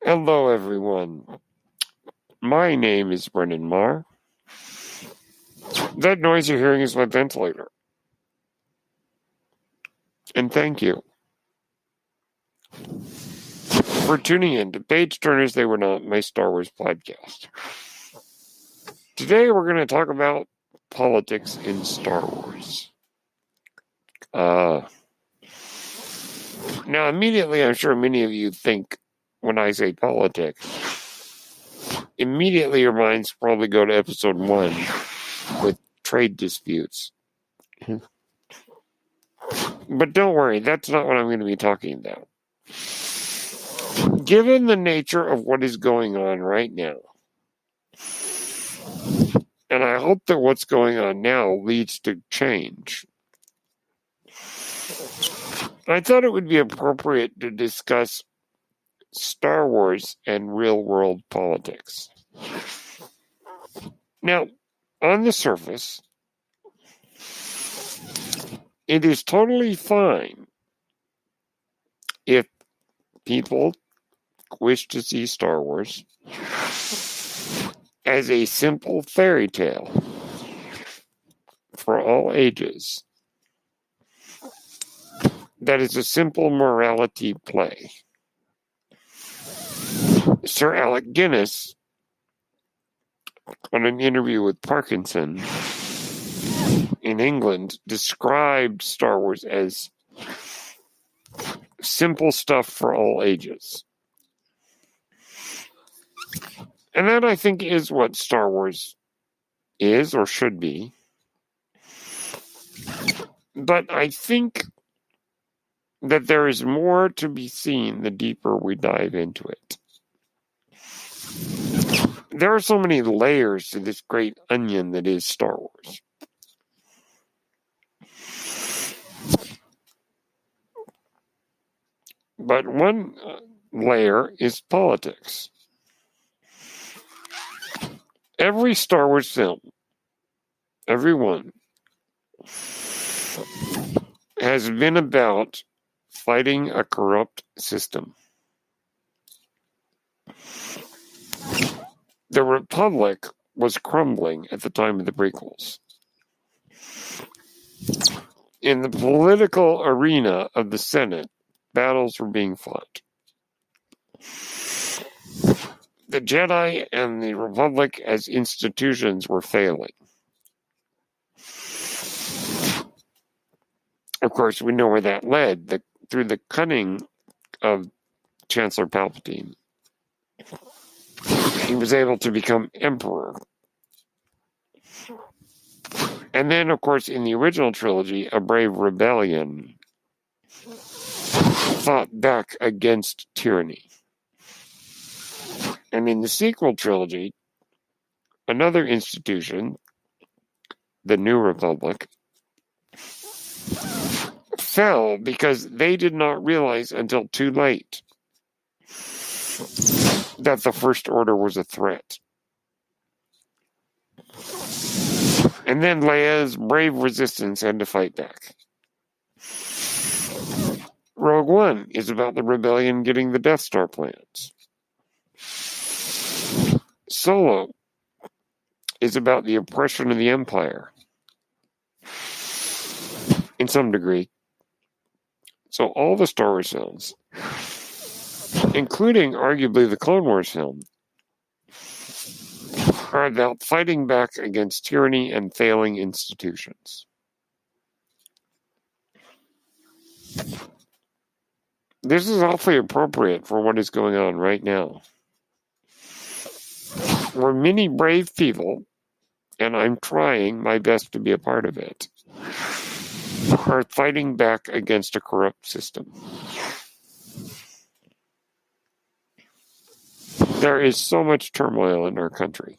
Hello, everyone. My name is Brendan Marr. That noise you're hearing is my ventilator. And thank you for tuning in to Page Turners They Were Not, my Star Wars podcast. Today we're going to talk about politics in Star Wars. Now, immediately, I'm sure many of you think when I say politics, immediately your minds probably go to episode 1 with trade disputes. But don't worry, that's not what I'm going to be talking about. Given the nature of what is going on right now, and I hope that what's going on now leads to change, I thought it would be appropriate to discuss Star Wars and real-world politics. Now, on the surface, it is totally fine if people wish to see Star Wars as a simple fairy tale for all ages that is a simple morality play. Sir Alec Guinness, on an interview with Parkinson in England, described Star Wars as simple stuff for all ages. And that, I think, is what Star Wars is or should be. But I think that there is more to be seen the deeper we dive into it. There are so many layers to this great onion that is Star Wars. But one layer is politics. Every Star Wars film, every one, has been about fighting a corrupt system. The Republic was crumbling at the time of the prequels. In the political arena of the Senate, battles were being fought. The Jedi and the Republic as institutions were failing. Of course, we know where that led, through the cunning of Chancellor Palpatine. He was able to become emperor. And then, of course, in the original trilogy, a brave rebellion fought back against tyranny. And in the sequel trilogy, another institution, the New Republic, fell because they did not realize until too late that the First Order was a threat. And then Leia's brave resistance had to fight back. Rogue One is about the rebellion getting the Death Star plans. Solo is about the oppression of the Empire, in some degree. So all the Star Wars films, including arguably the Clone Wars film, are about fighting back against tyranny and failing institutions. This is awfully appropriate for what is going on right now, where many brave people, and I'm trying my best to be a part of it, are fighting back against a corrupt system. There is so much turmoil in our country.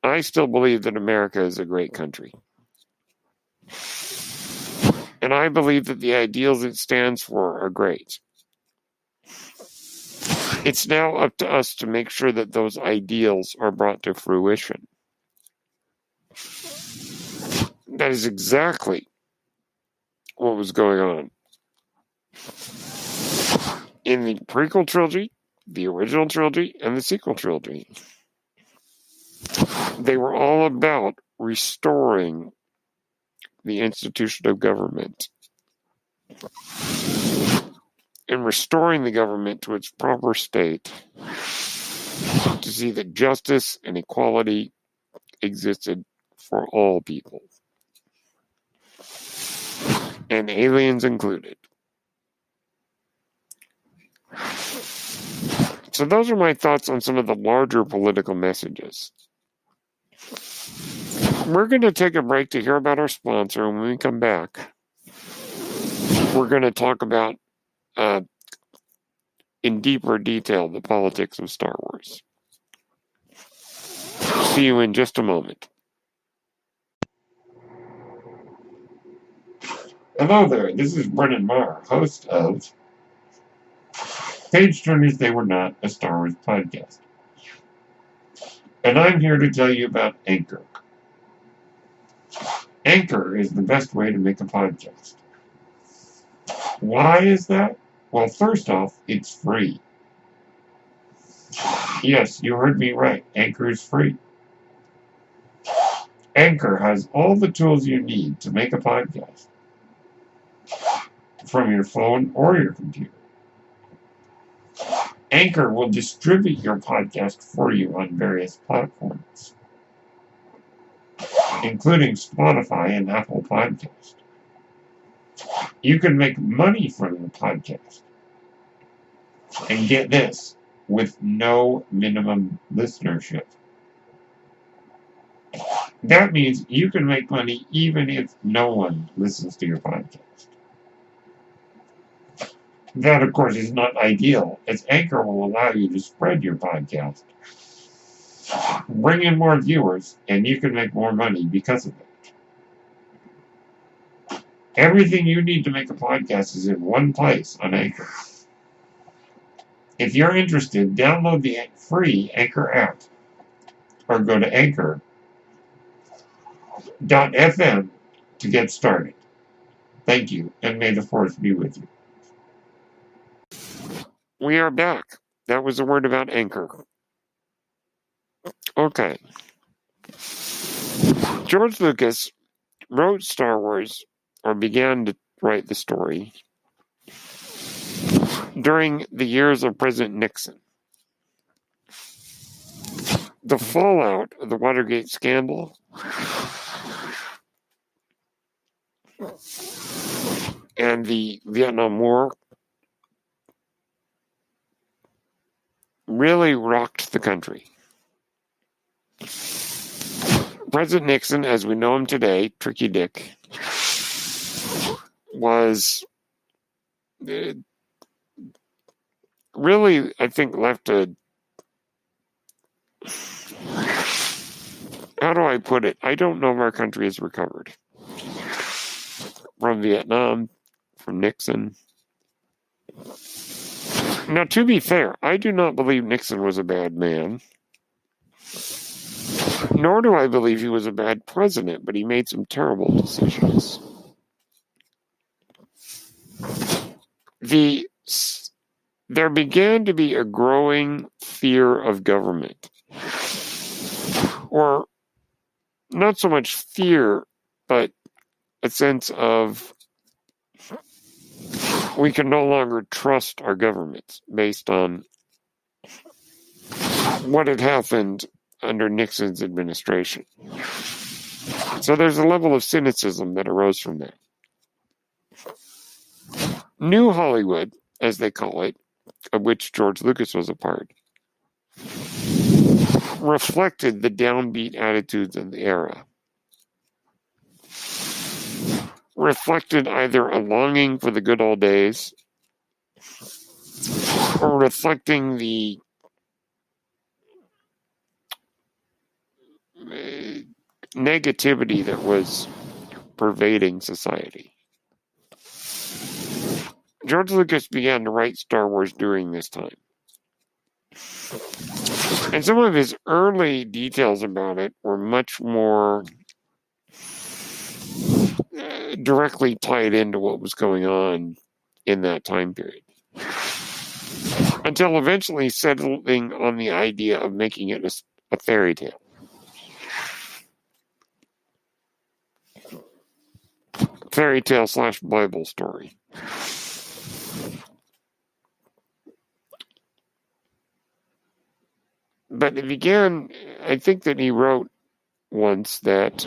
I still believe that America is a great country. And I believe that the ideals it stands for are great. It's now up to us to make sure that those ideals are brought to fruition. That is exactly what was going on in the prequel trilogy, the original trilogy, and the sequel trilogy. They were all about restoring the institution of government and restoring the government to its proper state to see that justice and equality existed for all people, and aliens included. So those are my thoughts on some of the larger political messages. We're going to take a break to hear about our sponsor, and when we come back, we're going to talk about, in deeper detail, the politics of Star Wars. See you in just a moment. Hello there, this is Brennan Marr, host of Page Turners They Were Not, a Star Wars podcast. And I'm here to tell you about Anchor. Anchor is the best way to make a podcast. Why is that? Well, first off, it's free. Yes, you heard me right. Anchor is free. Anchor has all the tools you need to make a podcast from your phone or your computer. Anchor will distribute your podcast for you on various platforms, including Spotify and Apple Podcasts. You can make money from your podcast. And get this, with no minimum listenership. That means you can make money even if no one listens to your podcast. That, of course, is not ideal, as Anchor will allow you to spread your podcast, bring in more viewers, and you can make more money because of it. Everything you need to make a podcast is in one place on Anchor. If you're interested, download the free Anchor app or go to anchor.fm to get started. Thank you, and may the Force be with you. We are back. That was a word about Anchor. Okay. George Lucas wrote Star Wars, or began to write the story, during the years of President Nixon. The fallout of the Watergate scandal and the Vietnam War really rocked the country. President Nixon, as we know him today, Tricky Dick, was really, I think, left a... How do I put it? I don't know if our country has recovered from Vietnam, from Nixon. Now, to be fair, I do not believe Nixon was a bad man, nor do I believe he was a bad president, but he made some terrible decisions. There began to be a growing fear of government, or not so much fear, but a sense of we can no longer trust our governments based on what had happened under Nixon's administration. So there's a level of cynicism that arose from that. New Hollywood, as they call it, of which George Lucas was a part, reflected the downbeat attitudes of the era. Reflected either a longing for the good old days or reflecting the negativity that was pervading society. George Lucas began to write Star Wars during this time. And some of his early details about it were much more directly tied into what was going on in that time period. until eventually settling on the idea of making it a fairy tale. Fairy tale / Bible story. But it began, I think that he wrote once that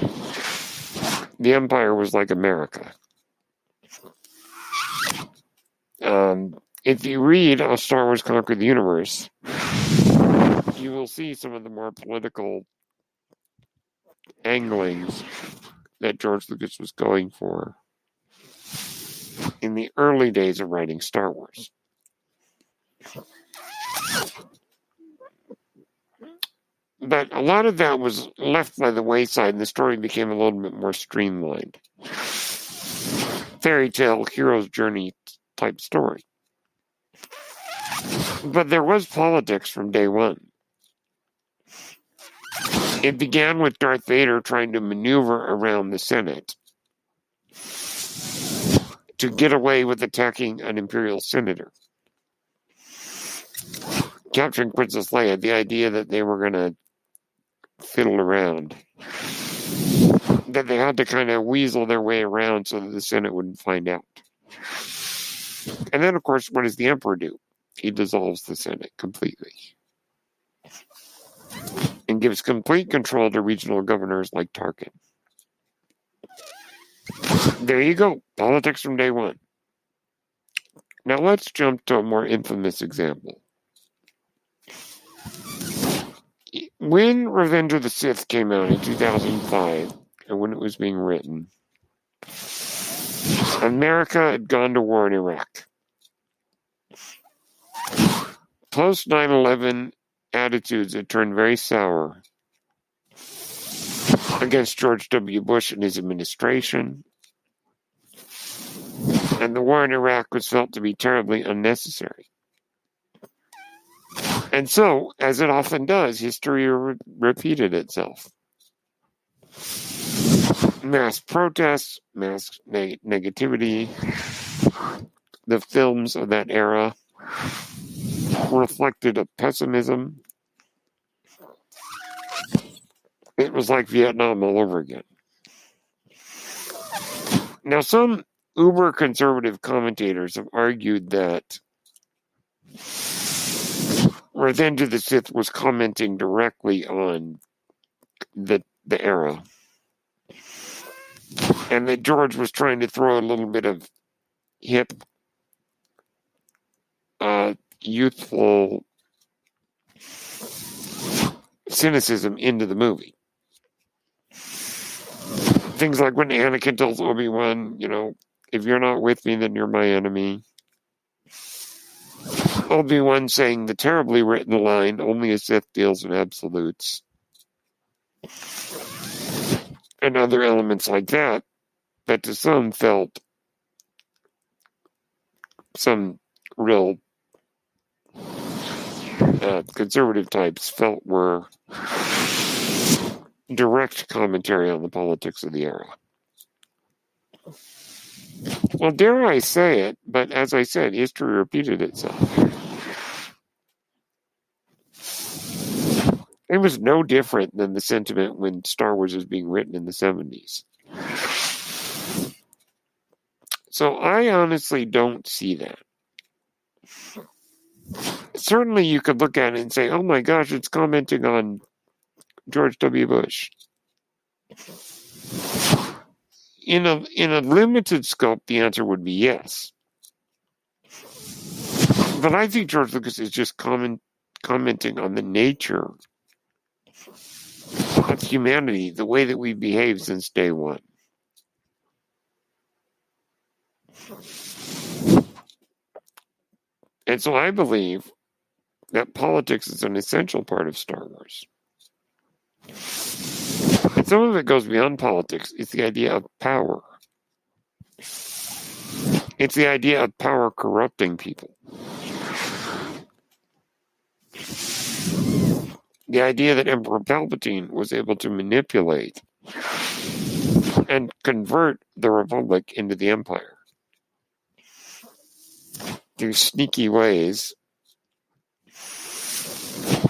the empire was like America. If you read How Star Wars Conquered the Universe, you will see some of the more political anglings that George Lucas was going for in the early days of writing Star Wars. But a lot of that was left by the wayside, and the story became a little bit more streamlined. Fairy tale, hero's journey type story. But there was politics from day one. It began with Darth Vader trying to maneuver around the Senate to get away with attacking an Imperial senator. Capturing Princess Leia, the idea that they were going to fiddle around, that they had to kind of weasel their way around so that the Senate wouldn't find out. And then, of course, what does the Emperor do? He dissolves the Senate completely and gives complete control to regional governors like Tarkin. There you go. Politics from day one. Now let's jump to a more infamous example. When Revenge of the Sith came out in 2005, and when it was being written, America had gone to war in Iraq. Post 9/11 attitudes had turned very sour against George W. Bush and his administration, and the war in Iraq was felt to be terribly unnecessary. And so, as it often does, history repeated itself. Mass protests, mass negativity, the films of that era reflected a pessimism. It was like Vietnam all over again. Now, some uber-conservative commentators have argued that Revenge of the Sith was commenting directly on the era, and that George was trying to throw a little bit of hip, youthful cynicism into the movie. Things like when Anakin tells Obi-Wan, if you're not with me, then you're my enemy. Obi-Wan saying the terribly written line, only a Sith deals in absolutes. And other elements like that to some felt, some real conservative types felt were direct commentary on the politics of the era. Well, dare I say it, but as I said, history repeated itself. It was no different than the sentiment when Star Wars was being written in the 70s. So I honestly don't see that. Certainly you could look at it and say, oh my gosh, it's commenting on George W. Bush. In a limited scope, the answer would be yes. But I think George Lucas is just commenting on the nature of humanity, the way that we've behaved since day one. And so I believe that politics is an essential part of Star Wars. And some of it goes beyond politics. It's the idea of power. It's the idea of power corrupting people. The idea that Emperor Palpatine was able to manipulate and convert the Republic into the Empire through sneaky ways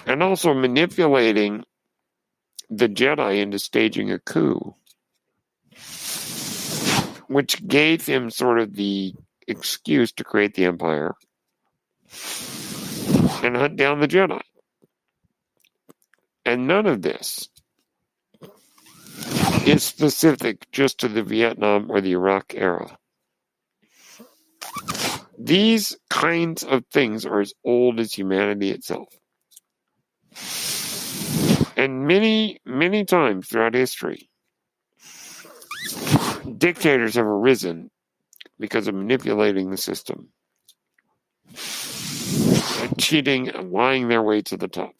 and also manipulating the Jedi into staging a coup, which gave him sort of the excuse to create the Empire and hunt down the Jedi. And none of this is specific just to the Vietnam or the Iraq era. These kinds of things are as old as humanity itself. And many, many times throughout history, dictators have arisen because of manipulating the system, and cheating and lying their way to the top.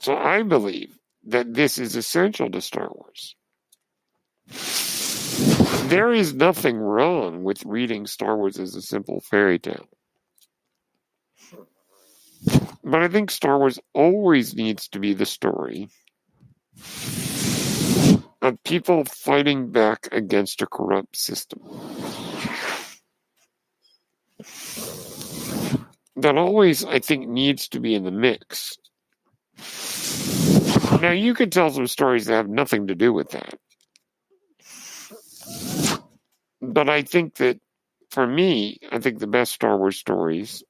So I believe that this is essential to Star Wars. There is nothing wrong with reading Star Wars as a simple fairy tale. But I think Star Wars always needs to be the story of people fighting back against a corrupt system. That always, I think, needs to be in the mix. Now, you could tell some stories that have nothing to do with that. But I think that, for me, I think the best Star Wars stories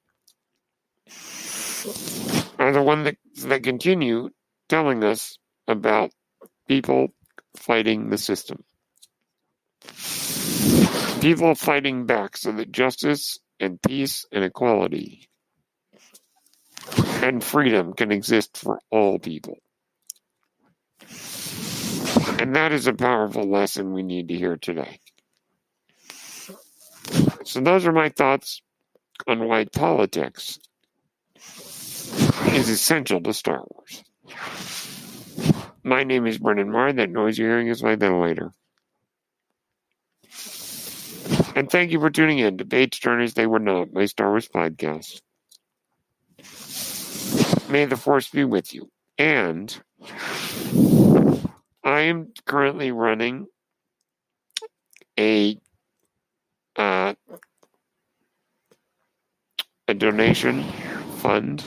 are the ones that continue telling us about people fighting the system. People fighting back so that justice and peace and equality and freedom can exist for all people. And that is a powerful lesson we need to hear today. So those are my thoughts on why politics is essential to Star Wars. My name is Brennan Marr. That noise you're hearing is my ventilator. And thank you for tuning in to Page Turners They Were Not, my Star Wars podcast. May the Force be with you. And I am currently running a donation fund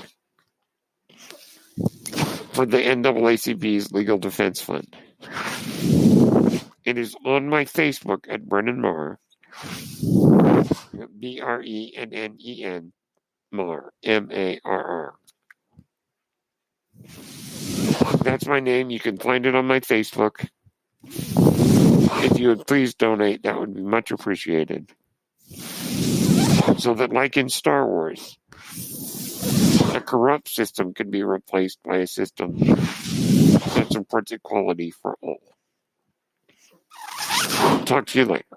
for the NAACP's Legal Defense Fund. It is on my Facebook at Brennan Marr, BRENNEN Marr, MARR. That's my name. You can find it on my Facebook. If you would please donate, that would be much appreciated. So that, like in Star Wars, a corrupt system can be replaced by a system that supports equality for all. Talk to you later.